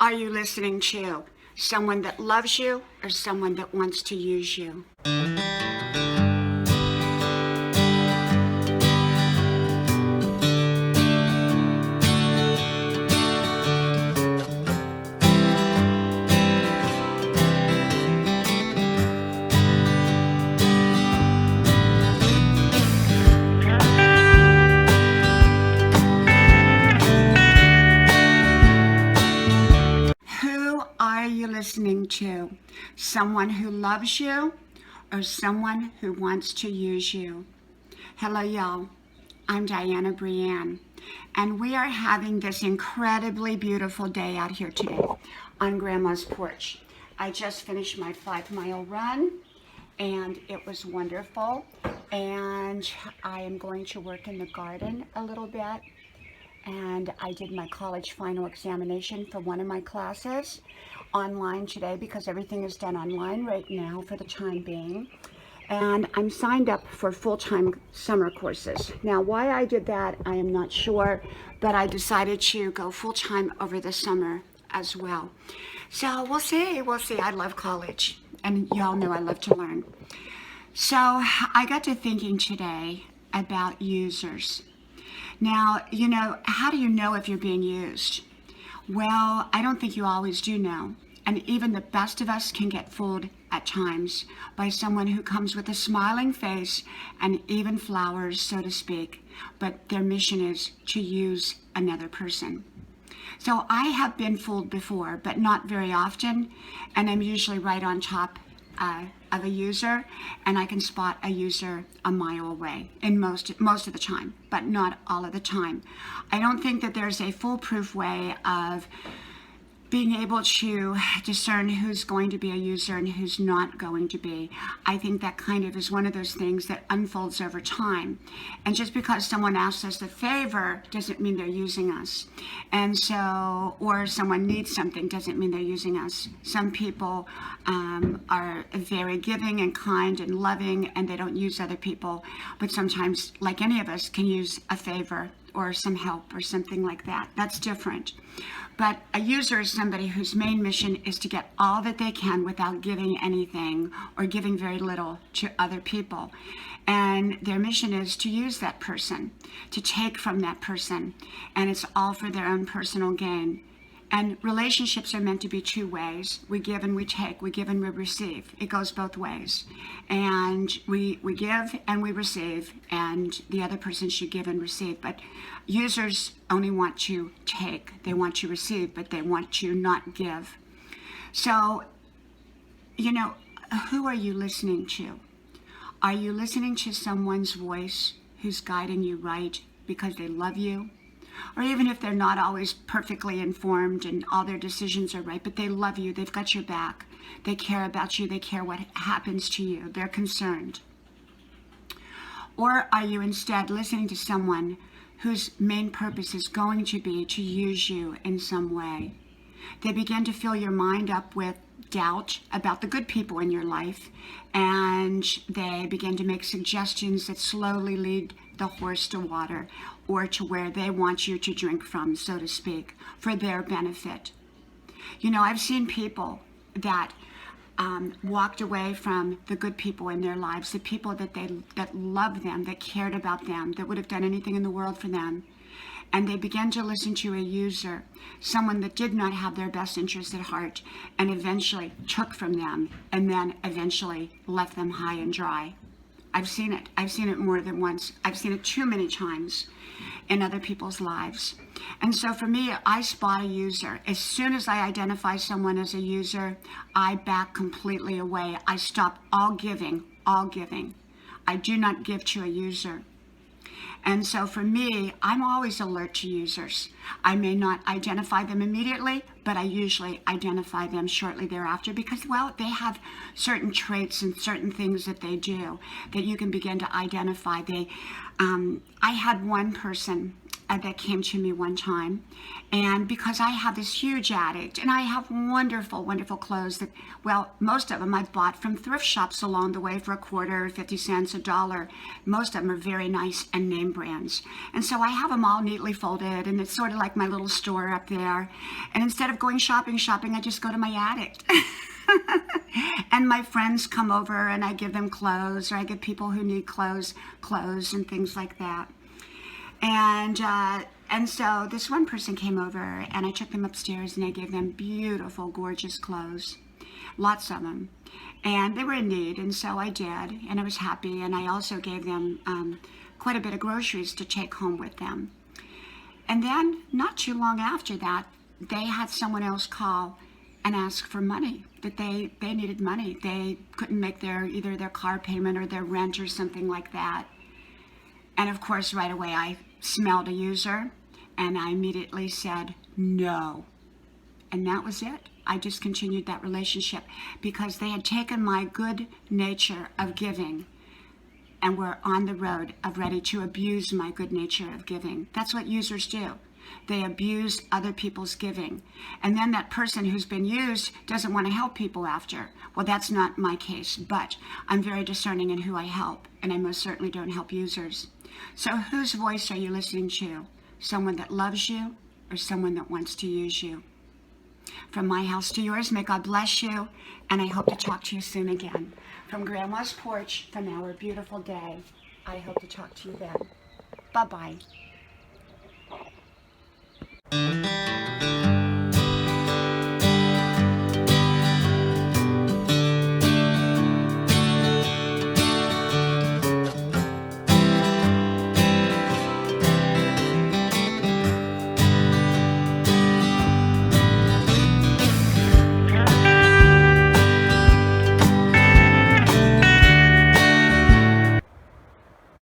are you listening to? Someone that loves you or someone that wants to use you? Who are you listening to? Someone who loves you or someone who wants to use you? Hello, y'all. I'm Diana Brienne, and we are having this incredibly beautiful day out here today on Grandma's porch. I just finished my 5-mile run, and it was wonderful. And I am going to work in the garden a little bit. And I did my college final examination for one of my classes online today because everything is done online right now for the time being. And I'm signed up for full-time summer courses. Now, why I did that, I am not sure, but I decided to go full-time over the summer as well. So we'll see. I love college, and y'all know I love to learn. So I got to thinking today about users. Now, how do you know if you're being used? Well, I don't think you always do know. And even the best of us can get fooled at times by someone who comes with a smiling face and even flowers, so to speak, but their mission is to use another person. So I have been fooled before, but not very often, and I'm usually right on top of a user, and I can spot a user a mile away in most of the time, but not all of the time. I don't think that there's a foolproof way of being able to discern who's going to be a user and who's not going to be. I think that kind of is one of those things that unfolds over time. And just because someone asks us a favor doesn't mean they're using us. And so, or someone needs something doesn't mean they're using us. Some people are very giving and kind and loving, and they don't use other people. But sometimes, like any of us, can use a favor or some help or something like that. That's different. But a user is somebody whose main mission is to get all that they can without giving anything or giving very little to other people. And their mission is to use that person, to take from that person, and it's all for their own personal gain. And relationships are meant to be two ways. We give and we take. We give and we receive. It goes both ways. And we give and we receive, and the other person should give and receive. But users only want to take. They want to receive, but they want to not give. So, who are you listening to? Are you listening to someone's voice who's guiding you right because they love you? Or even if they're not always perfectly informed and all their decisions are right, but they love you, they've got your back, they care about you, they care what happens to you, they're concerned. Or are you instead listening to someone whose main purpose is going to be to use you in some way? They begin to fill your mind up with doubt about the good people in your life, and they begin to make suggestions that slowly lead the horse to water or to where they want you to drink from, so to speak, for their benefit. I've seen people that walked away from the good people in their lives, the people that loved them, that cared about them, that would have done anything in the world for them. And they began to listen to a user, someone that did not have their best interest at heart, and eventually took from them, and then eventually left them high and dry. I've seen it. I've seen it more than once. I've seen it too many times in other people's lives. And so for me, I spot a user. As soon as I identify someone as a user, I back completely away. I stop all giving. I do not give to a user. And so for me, I'm always alert to users. I may not identify them immediately, but I usually identify them shortly thereafter because, they have certain traits and certain things that they do that you can begin to identify. I had one person that came to me one time, and because I have this huge attic and I have wonderful, wonderful clothes that, most of them I bought from thrift shops along the way for a quarter, 50 cents, $1. Most of them are very nice and name brands. And so I have them all neatly folded, and it's sort of like my little store up there. And instead of of going shopping, I just go to my attic. And my friends come over and I give them clothes, or I give people who need clothes and things like that. And so this one person came over and I took them upstairs and I gave them beautiful, gorgeous clothes, lots of them. And they were in need, and so I did, and I was happy. And I also gave them quite a bit of groceries to take home with them. And then, not too long after that, they had someone else call and ask for money, that they needed money. They couldn't make either their car payment or their rent or something like that. And of course, right away, I smelled a user, and I immediately said, no. And that was it. I discontinued that relationship because they had taken my good nature of giving and were on the road of ready to abuse my good nature of giving. That's what users do. They abuse other people's giving. And then that person who's been used doesn't want to help people after. Well, that's not my case, but I'm very discerning in who I help, and I most certainly don't help users. So whose voice are you listening to? Someone that loves you or someone that wants to use you? From my house to yours, may God bless you, and I hope to talk to you soon again. From Grandma's porch, from our beautiful day, I hope to talk to you then. Bye-bye.